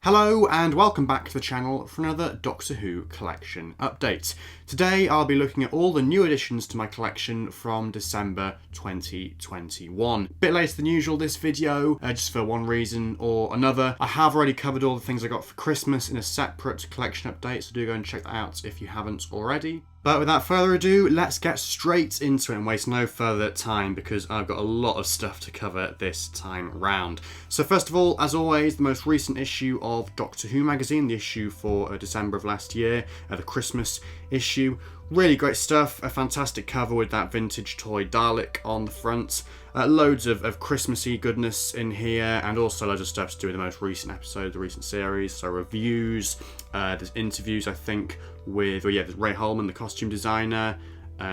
Hello and welcome back to the channel for another Doctor Who collection update. Today I'll be looking at all the new additions to my collection from December 2021. Bit later than usual this video, just for one reason or another. I have already covered all the things I got for Christmas in a separate collection update, so do go and check that out if you haven't already. But without further ado, let's get straight into it and waste no further time because I've got a lot of stuff to cover this time round. So first of all, as always, the most recent issue of Doctor Who magazine, the issue for December of last year, the Christmas issue. Really great stuff, a fantastic cover with that vintage toy Dalek on the front. Loads of Christmassy goodness in here, and also loads of stuff to do with the most recent episode, the recent series. So reviews, there's interviews I think with, there's Ray Holman, the costume designer.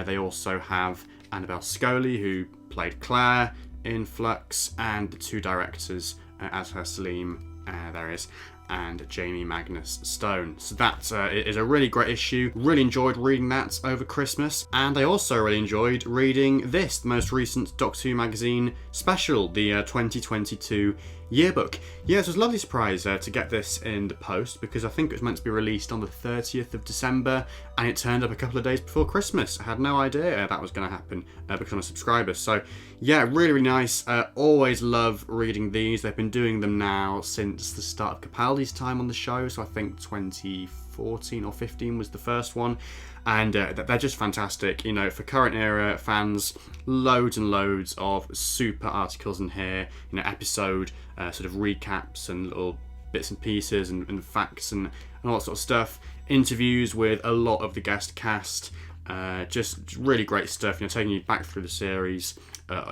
They also have Annabelle Scully, who played Claire in Flux, and the two directors as her Salim, there is, and Jamie Magnus Stone. So that is a really great issue. Really enjoyed reading that over Christmas. And I also really enjoyed reading this, the most recent Doctor Who magazine special, the 2022 Yearbook. Yeah, it was a lovely surprise to get this in the post because I think it was meant to be released on the 30th of December and it turned up a couple of days before Christmas. I had no idea that was going to happen because I'm a subscriber. So yeah, really, really nice. Always love reading these. They've been doing them now since the start of Capaldi's time on the show. So I think 2014 or 15 was the first one. And they're just fantastic, you know, for current era fans. Loads and loads of super articles in here, you know, episode sort of recaps and little bits and pieces and facts and all that sort of stuff. Interviews with a lot of the guest cast. Just really great stuff, you know, taking you back through the series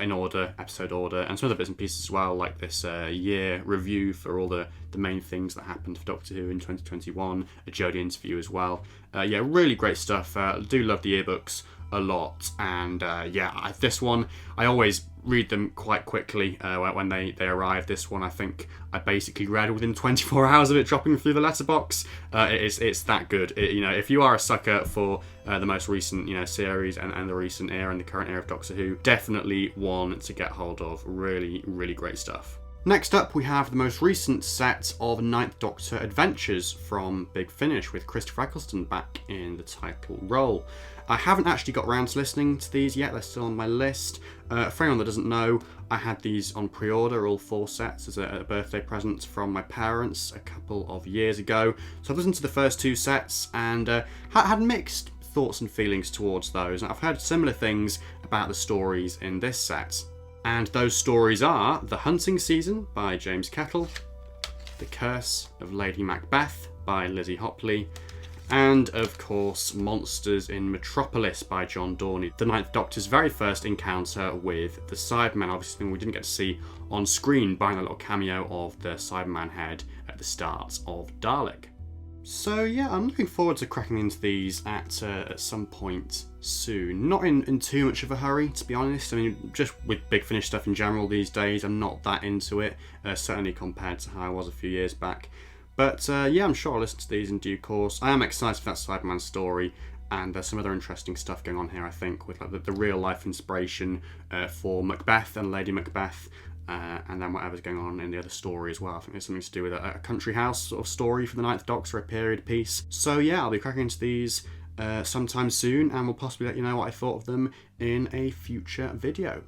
in order, episode order, and some other bits and pieces as well, like this year review for all the main things that happened for Doctor Who in 2021, a Jodie interview as well. Yeah, really great stuff. Do love the yearbooks a lot, and this one, I always read them quite quickly when they arrive. This one I think I basically read within 24 hours of it dropping through the letterbox. It's that good. You know, if you are a sucker for the most recent, you know, series and the recent era and the current era of Doctor Who, definitely one to get hold of. Really, really great stuff. Next up, we have the most recent set of Ninth Doctor Adventures from Big Finish with Christopher Eccleston back in the title role. I haven't actually got around to listening to these yet, they're still on my list. For anyone that doesn't know, I had these on pre-order, all 4 sets, as a birthday present from my parents a couple of years ago. So I've listened to the first 2 sets and had mixed thoughts and feelings towards those. I've heard similar things about the stories in this set. And those stories are The Hunting Season by James Kettle, The Curse of Lady Macbeth by Lizzie Hopley, and of course Monsters in Metropolis by John Dorney, the Ninth Doctor's very first encounter with the Cyberman, obviously something we didn't get to see on screen, barring a little cameo of the Cyberman head at the start of Dalek. So yeah, I'm looking forward to cracking into these at some point soon. Not in too much of a hurry, to be honest. I mean, just with Big Finish stuff in general these days, I'm not that into it, certainly compared to how I was a few years back. But yeah, I'm sure I'll listen to these in due course. I am excited for that Cyberman story, and there's some other interesting stuff going on here, I think, with like the real life inspiration for Macbeth and Lady Macbeth. And then whatever's going on in the other story as well. I think there's something to do with a country house sort of story for the Ninth Doctor, a period piece. So yeah, I'll be cracking into these sometime soon, and we'll possibly let you know what I thought of them in a future video.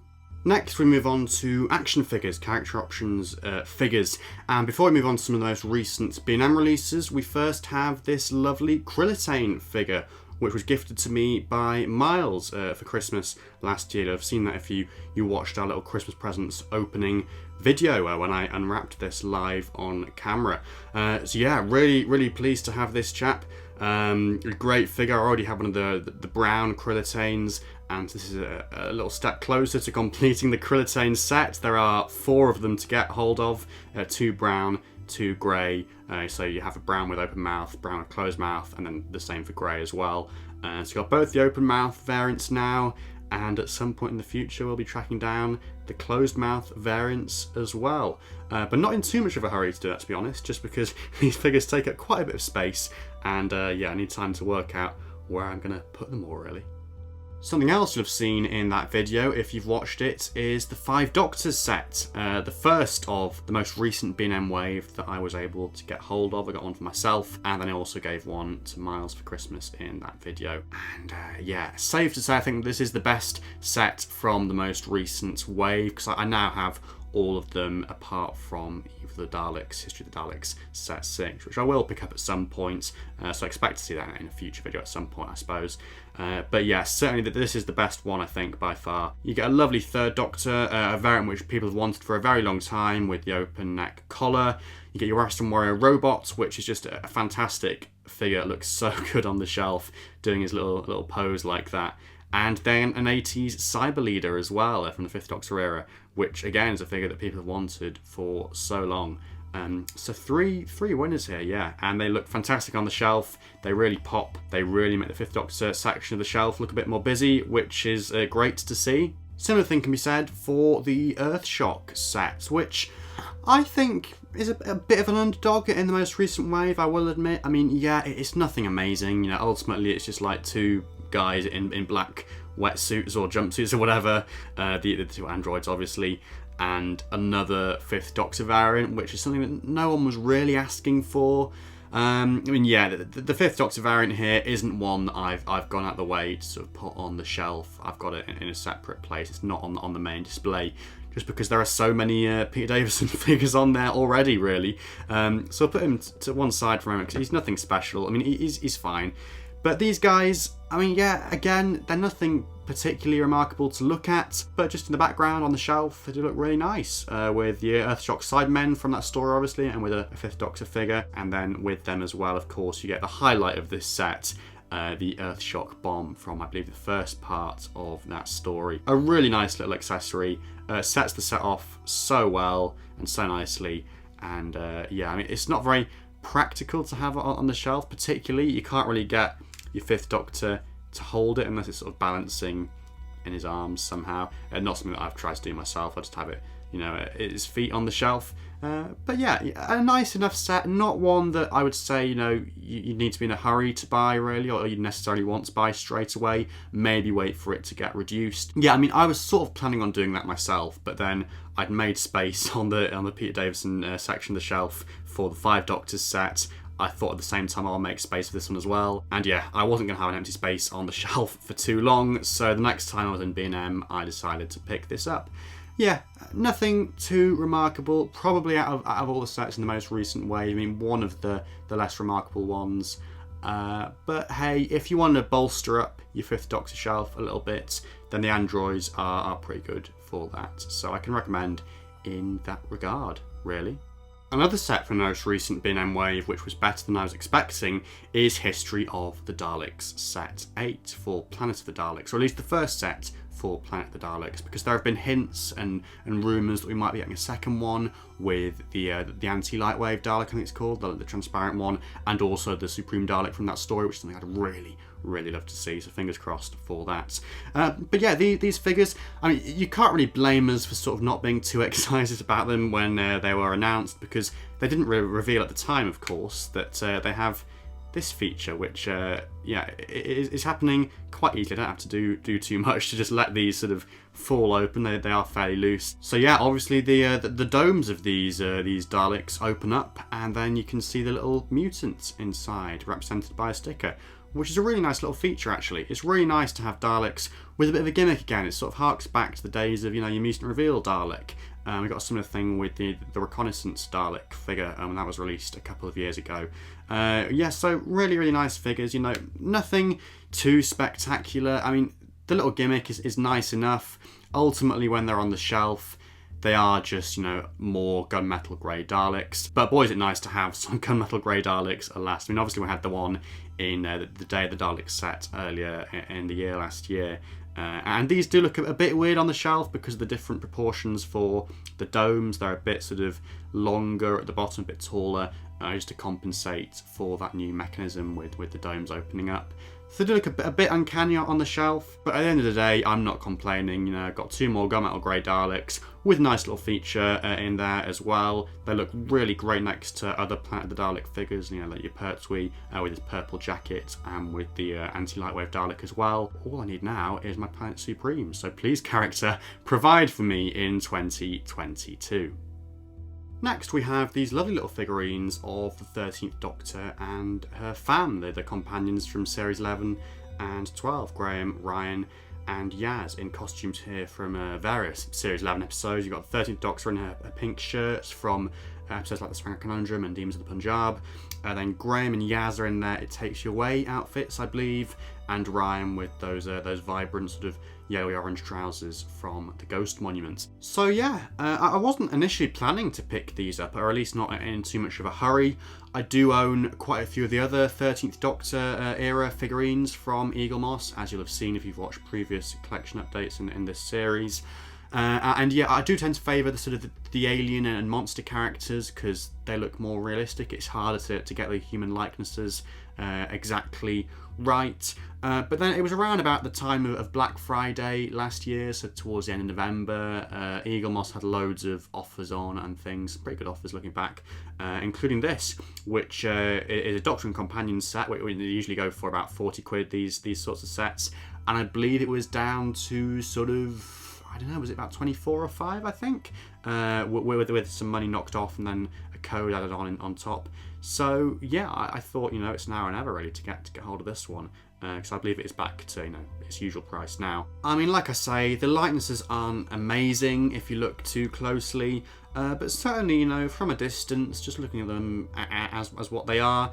Next, we move on to action figures, character options figures. And before we move on to some of the most recent B&M releases, we first have this lovely Krillitane figure, which was gifted to me by Miles for Christmas last year. I've seen that if you watched our little Christmas presents opening video when I unwrapped this live on camera. So yeah, really, really pleased to have this chap. A great figure. I already have one of the brown Krillitanes, and this is a little step closer to completing the Krillitane set. There are 4 of them to get hold of, 2 brown, 2 grey, so you have a brown with open mouth, brown with closed mouth, and then the same for grey as well. So you've got both the open mouth variants now, and at some point in the future we'll be tracking down the closed mouth variants as well. But not in too much of a hurry to do that, to be honest, just because these figures take up quite a bit of space, and yeah, I need time to work out where I'm going to put them all, really. Something else you'll have seen in that video, if you've watched it, is the 5 Doctors set. The first of the most recent B&M wave that I was able to get hold of. I got one for myself, and then I also gave one to Miles for Christmas in that video. And yeah, safe to say I think this is the best set from the most recent wave, because I now have all of them apart from either the Daleks, History of the Daleks set 6, which I will pick up at some point, so I expect to see that in a future video at some point, I suppose. But yeah, certainly this is the best one, I think, by far. You get a lovely third Doctor, a variant which people have wanted for a very long time, with the open neck collar. You get your Western Warrior robot, which is just a fantastic figure. It looks so good on the shelf, doing his little pose like that. And then an 80s Cyber Leader as well, from the 5th Doctor era, which again is a figure that people have wanted for so long. So three winners here, yeah, and they look fantastic on the shelf. They really pop. They really make the 5th Doctor section of the shelf look a bit more busy, which is great to see. Similar thing can be said for the Earthshock set, which I think is a bit of an underdog in the most recent wave, I will admit. I mean, yeah, it's nothing amazing. You know, ultimately it's just like 2 guys in black wetsuits or jumpsuits or whatever, the 2 androids obviously, and another 5th Doctor variant, which is something that no one was really asking for. I mean, yeah, the 5th Doctor variant here isn't one that I've gone out of the way to sort of put on the shelf. I've got it in a separate place. It's not on the main display, just because there are so many Peter Davison figures on there already, really. So I'll put him to one side for a moment, because he's nothing special. I mean, he's fine. But these guys, I mean, yeah, again, they're nothing particularly remarkable to look at, but just in the background on the shelf, they do look really nice, with the Earthshock Sidemen from that story, obviously, and with a 5th Doctor figure, and then with them as well, of course, you get the highlight of this set, the Earthshock bomb from, I believe, the first part of that story. A really nice little accessory, sets the set off so well and so nicely, and yeah, I mean, it's not very practical to have it on the shelf, particularly. You can't really get your 5th Doctor to hold it unless it's sort of balancing in his arms somehow. Not something that I've tried to do myself. I just have it, you know, at his feet on the shelf. But yeah, a nice enough set. Not one that I would say, you know, you need to be in a hurry to buy, really, or you necessarily want to buy straight away. Maybe wait for it to get reduced. Yeah, I mean, I was sort of planning on doing that myself, but then I'd made space on the Peter Davison section of the shelf for the 5 Doctors set. I thought at the same time I'll make space for this one as well. And yeah, I wasn't going to have an empty space on the shelf for too long, so the next time I was in B&M, I decided to pick this up. Yeah, nothing too remarkable. Probably out of all the sets in the most recent wave, I mean, one of the less remarkable ones. But hey, if you want to bolster up your 5th Doctor shelf a little bit, then the androids are pretty good for that. So I can recommend in that regard, really. Another set from the most recent B&M wave, which was better than I was expecting, is History of the Daleks Set 8 for Planet of the Daleks, or at least the first set for Planet of the Daleks, because there have been hints and rumours that we might be getting a second one with the anti-lightwave Dalek, I think it's called, the transparent one, and also the Supreme Dalek from that story, which is something I'd really love to see, so fingers crossed for that. But yeah, these figures, I mean, you can't really blame us for sort of not being too excited about them when they were announced, because they didn't really reveal at the time, of course, that they have this feature, which yeah, is happening quite easily. I don't have to do too much to just let these sort of fall open. They are fairly loose. So yeah, obviously the domes of these Daleks open up, and then you can see the little mutants inside, represented by a sticker, which is a really nice little feature, actually. It's really nice to have Daleks with a bit of a gimmick again. It sort of harks back to the days of, you know, your mutant reveal Dalek. We got a similar thing with the Reconnaissance Dalek figure, and that was released a couple of years ago. Yeah, so really nice figures, you know, nothing too spectacular. I mean, the little gimmick is nice enough. Ultimately, when they're on the shelf, they are just, you know, more gunmetal grey Daleks. But boy, is it nice to have some gunmetal grey Daleks at last. I mean, obviously we had the one in the Day of the Daleks set earlier in the year last year. And these do look a bit weird on the shelf because of the different proportions for the domes. They're a bit sort of longer at the bottom, a bit taller, just to compensate for that new mechanism with the domes opening up. So they do look a bit uncanny on the shelf, but at the end of the day, I'm not complaining. You know, I've got 2 more gunmetal grey Daleks with a nice little feature in there as well. They look really great next to other Planet of the Dalek figures, you know, like your Pertwee with his purple jacket and with the anti-lightwave Dalek as well. All I need now is my Planet Supreme, so please, character, provide for me in 2022. Next, we have these lovely little figurines of the 13th Doctor and her fam, the companions from Series 11 and 12, Graham, Ryan and Yaz, in costumes here from various Series 11 episodes. You've got the 13th Doctor in her pink shirts from episodes like The Swanger Conundrum and Demons of the Punjab. Then Graham and Yaz are in there It Takes You Away outfits, I believe, and Ryan with those vibrant sort of yellowy-orange trousers from the Ghost Monument. So yeah, I wasn't initially planning to pick these up, or at least not in too much of a hurry. I do own quite a few of the other 13th Doctor era figurines from Eaglemoss, as you'll have seen if you've watched previous collection updates in this series. And yeah, I do tend to favour the sort of the alien and monster characters because they look more realistic. It's harder to get the human likenesses exactly right. But then it was around about the time of Black Friday last year, so towards the end of November, Eaglemoss had loads of offers on and things, pretty good offers looking back, including this, which is a Doctor and Companion set. They usually go for about 40 quid, these sorts of sets, and I believe it was down to sort of, I don't know, was it about 24 or 5, I think, with some money knocked off and then a code added on top. So yeah, I thought, you know, it's now or never really to get hold of this one, because I believe it is back to, you know, its usual price now. I mean, like I say, the likenesses aren't amazing if you look too closely, but certainly, you know, from a distance, just looking at them as what they are,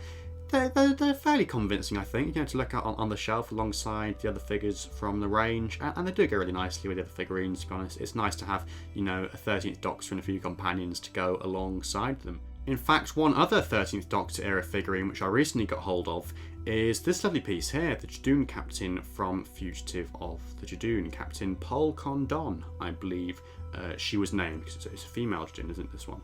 they're fairly convincing, I think, you know, to look at on the shelf alongside the other figures from the range, and they do go really nicely with the other figurines, to be honest. It's nice to have, you know, a 13th Doctor and a few companions to go alongside them. In fact, one other 13th Doctor era figurine which I recently got hold of is this lovely piece here, the Jadoon Captain from Fugitive of the Jadoon, Captain Pol-Kon-Don, I believe she was named, because it's a female Jadoon, isn't it, this one?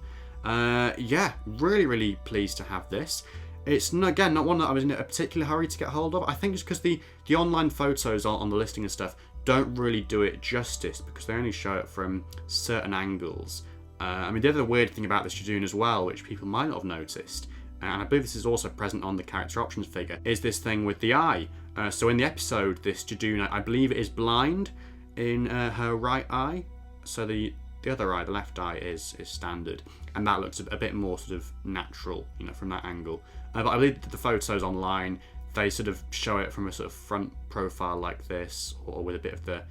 Yeah, really pleased to have this. It's, again, not one that I was in a particular hurry to get hold of. I think just because the online photos on the listing and stuff don't really do it justice, because they only show it from certain angles. I mean, the other weird thing about this Jadoon as well, which people might not have noticed, and I believe this is also present on the character options figure, is this thing with the eye. So in the episode, this Jadoon, I believe it is blind in her right eye. So the other eye, the left eye, is standard, and that looks a bit more sort of natural, you know, from that angle. But I believe that the photos online, they sort of show it from a sort of front profile like this, or with a bit of the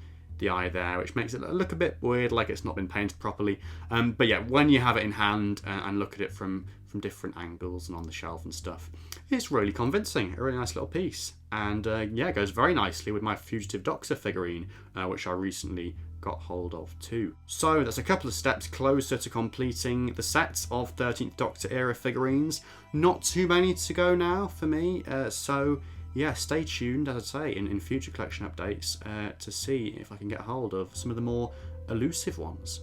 eye there, which makes it look a bit weird, like it's not been painted properly. But yeah, when you have it in hand and look at it from different angles and on the shelf and stuff, it's really convincing. A really nice little piece, and yeah, it goes very nicely with my Fugitive Doctor figurine, which I recently got hold of too. So that's a couple of steps closer to completing the set of 13th Doctor era figurines. Not too many to go now for me, so yeah, stay tuned, as I say, in future collection updates to see if I can get hold of some of the more elusive ones.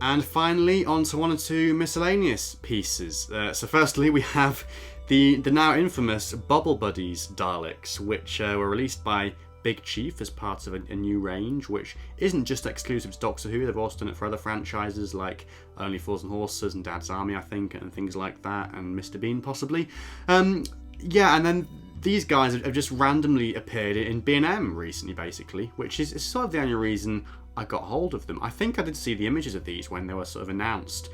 And finally, on to one or two miscellaneous pieces. So firstly, we have the now infamous Bobble Buddies Daleks, which were released by Big Chief as part of a new range, which isn't just exclusive to Doctor Who. They've also done it for other franchises like Only Fools and Horses and Dad's Army, I think, and things like that, and Mr. Bean possibly. Yeah, and then these guys have just randomly appeared in B&M recently, basically, which is sort of the only reason I got hold of them. I think I did see the images of these when they were sort of announced.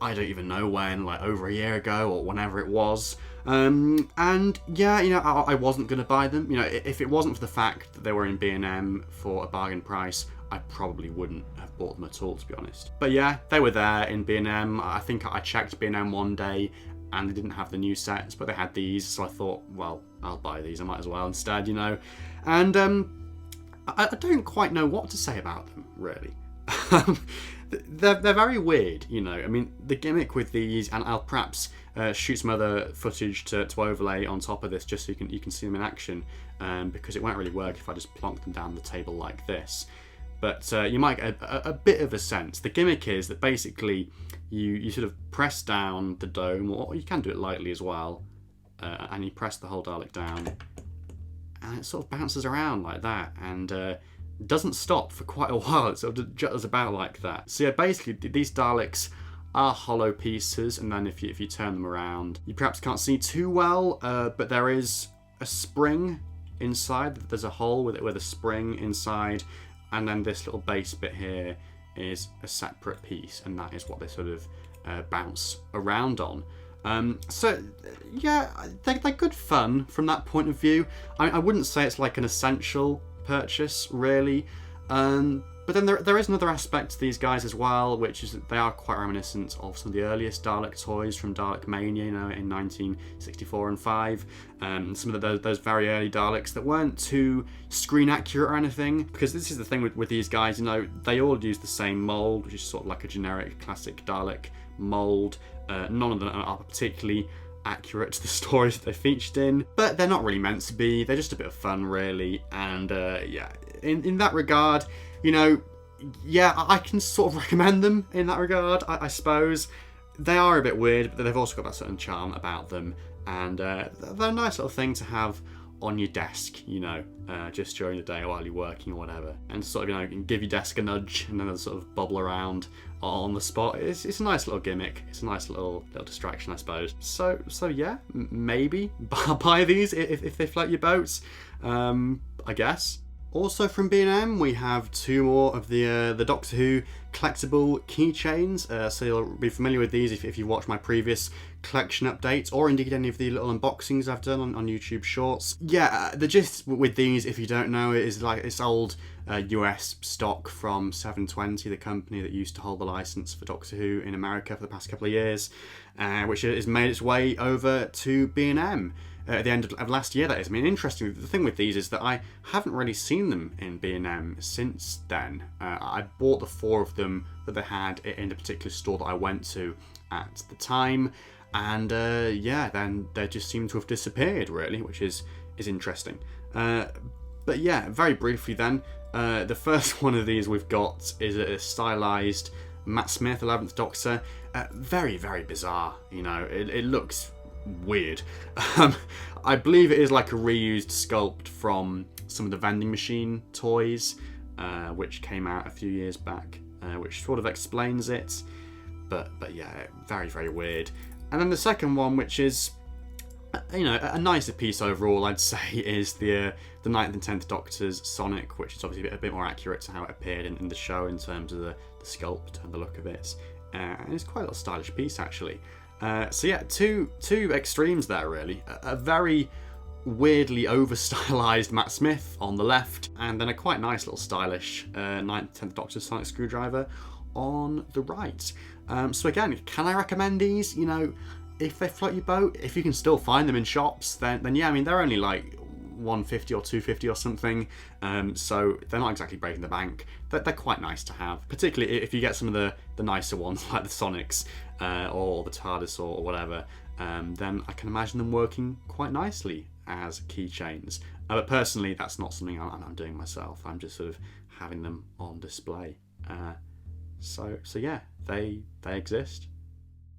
I don't even know when, like over a year ago or whenever it was. And yeah, you know, I wasn't going to buy them. You know, if it wasn't for the fact that they were in B&M for a bargain price, I probably wouldn't have bought them at all, to be honest. But yeah, they were there in B&M. I think I checked B&M one day and they didn't have the new sets, but they had these, so I thought, well, I'll buy these, I might as well instead, you know. And I don't quite know what to say about them, really. They're very weird, you know. I mean, the gimmick with these, and I'll perhaps shoot some other footage to overlay on top of this, just so you can see them in action, because it won't really work if I just plonk them down the table like this. But you might get a bit of a sense. The gimmick is that basically you sort of press down the dome, or you can do it lightly as well, and you press the whole Dalek down, and it sort of bounces around like that, and doesn't stop for quite a while. It sort of jutters about like that. So yeah, basically these Daleks are hollow pieces, and then if you turn them around, you perhaps can't see too well, but there is a spring inside. There's a hole with a spring inside, and then this little base bit here is a separate piece, and that is what they sort of bounce around on. So yeah, they're good fun from that point of view. I wouldn't say it's like an essential purchase really, but then there is another aspect to these guys as well, which is that they are quite reminiscent of some of the earliest Dalek toys from Dalek Mania, in 1964 and 5. Some of those very early Daleks that weren't too screen accurate or anything, because this is the thing with these guys, they all use the same mold, which is sort of like a generic classic Dalek mold. None of them are particularly accurate to the stories that they're featured in, but they're not really meant to be. They're just a bit of fun really, and yeah, in that regard, yeah, I can sort of recommend them in that regard, I suppose. They are a bit weird, but they've also got that certain charm about them, and they're a nice little thing to have on your desk, just during the day while you're working or whatever, and sort of, give your desk a nudge and then they'll sort of bobble around on the spot. It's a nice little gimmick. It's a nice little distraction, I suppose. So yeah, maybe buy these if they float your boats, I guess. Also from B&M, we have 2 more of the Doctor Who collectible keychains. So you'll be familiar with these if you watch my previous collection updates, or indeed any of the little unboxings I've done on YouTube Shorts. Yeah, the gist with these, if you don't know, is like it's old US stock from 720, the company that used to hold the license for Doctor Who in America for the past couple of years, which has made its way over to B&M. At the end of last year, that is. I mean, interesting, the thing with these is that I haven't really seen them in B&M since then. I bought the 4 of them that they had in the particular store that I went to at the time, and yeah, then they just seem to have disappeared, really, which is interesting. But yeah, very briefly then, the first one of these we've got is a stylized Matt Smith, 11th Doctor. Very, very bizarre, it looks weird. I believe it is like a reused sculpt from some of the vending machine toys, which came out a few years back, which sort of explains it. But yeah, very, very weird. And then the second one, which is a nicer piece overall, I'd say, is the 9th and 10th Doctor's Sonic, which is obviously a bit more accurate to how it appeared in the show in terms of the sculpt and the look of it. And it's quite a little stylish piece, actually. So yeah, two extremes there, really. A very weirdly over-stylized Matt Smith on the left, and then a quite nice little stylish 9th, 10th Doctor Sonic Screwdriver on the right. So again, can I recommend these? If they float your boat, if you can still find them in shops, then yeah, I mean, they're only like $150 or $250 or something, so they're not exactly breaking the bank. They're quite nice to have, particularly if you get some of the nicer ones like the Sonics or the TARDIS or whatever. Then I can imagine them working quite nicely as keychains. But personally, that's not something I'm doing myself. I'm just sort of having them on display. So yeah, they exist.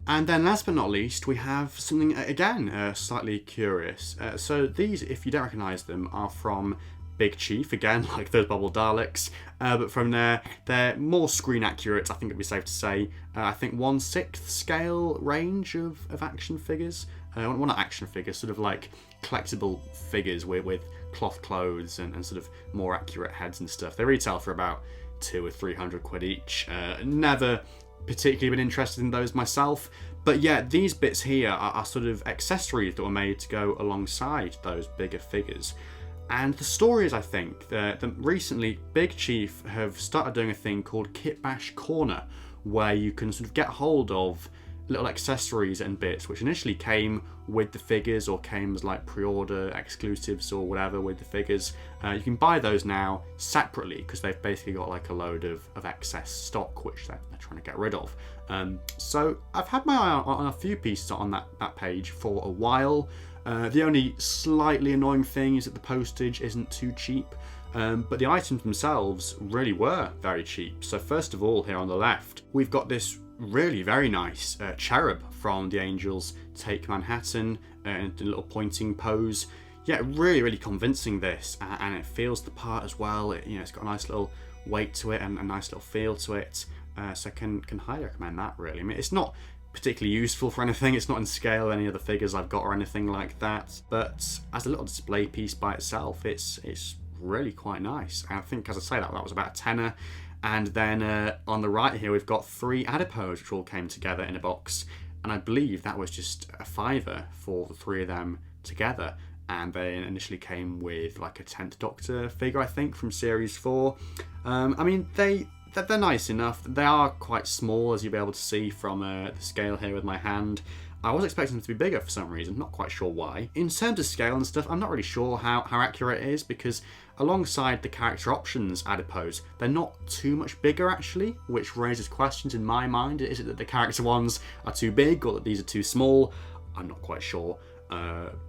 And then last but not least, we have something, again, slightly curious. So these, if you don't recognise them, are from Big Chief, again, like those Bobble Daleks, but from there, they're more screen accurate, I think it'd be safe to say. I think 1/6 scale range of action figures. Well, not action figures, sort of like collectible figures with cloth clothes and sort of more accurate heads and stuff. They retail for about £200 or £300 each. Never particularly been interested in those myself, but yeah, these bits here are sort of accessories that were made to go alongside those bigger figures. And the story is, I think, that recently Big Chief have started doing a thing called Kit Bash Corner, where you can sort of get hold of little accessories and bits which initially came with the figures or came as like pre-order exclusives or whatever with the figures. You can buy those now separately because they've basically got like a load of excess stock which they're trying to get rid of. So I've had my eye on a few pieces on that page for a while. The only slightly annoying thing is that the postage isn't too cheap, but the items themselves really were very cheap. So first of all, here on the left, we've got this really very nice Cherub from The Angels Take Manhattan in a little pointing pose. Yeah, really convincing this, and it feels the part as well. It's got a nice little weight to it and a nice little feel to it. So I can highly recommend that, really. I mean, it's not particularly useful for anything. It's not in scale with any other figures I've got or anything like that. But as a little display piece by itself, it's really quite nice. And I think, as I say, that was about a tenner. And then on the right here, we've got 3 Adipose, which all came together in a box. And I believe that was just a $5 for the 3 of them together. And they initially came with like a 10th Doctor figure, I think, from Series 4. I mean, they're nice enough. They are quite small, as you'll be able to see from the scale here with my hand. I was expecting them to be bigger for some reason, not quite sure why. In terms of scale and stuff, I'm not really sure how accurate it is, because alongside the character options Adipose, they're not too much bigger actually, which raises questions in my mind. Is it that the character ones are too big, or that these are too small? I'm not quite sure.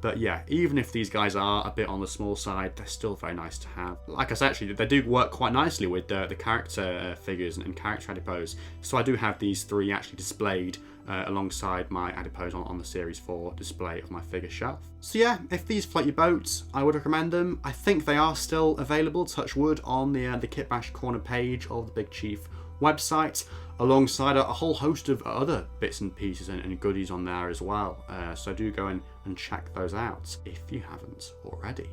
But yeah, even if these guys are a bit on the small side, they're still very nice to have. Like I said, actually, they do work quite nicely with the character figures and character Adipose. So I do have these 3 actually displayed alongside my Adipose on the Series 4 display of my figure shelf. So yeah, if these float your boat, I would recommend them. I think they are still available, touch wood, on the Kitbash Corner page of the Big Chief website, alongside a whole host of other bits and pieces and goodies on there as well. So do go in and check those out if you haven't already.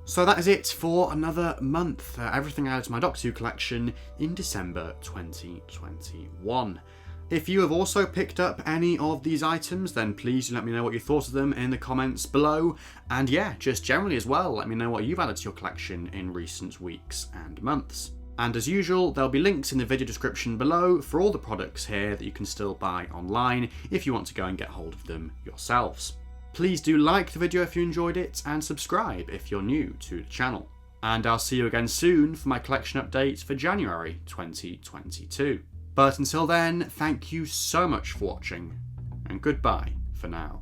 So that is it for another month. Everything added to my Doctor Who collection in December 2021. If you have also picked up any of these items, then please let me know what you thought of them in the comments below. And yeah, just generally as well, let me know what you've added to your collection in recent weeks and months. And as usual, there'll be links in the video description below for all the products here that you can still buy online if you want to go and get hold of them yourselves. Please do like the video if you enjoyed it, and subscribe if you're new to the channel. And I'll see you again soon for my collection update for January 2022. But until then, thank you so much for watching, and goodbye for now.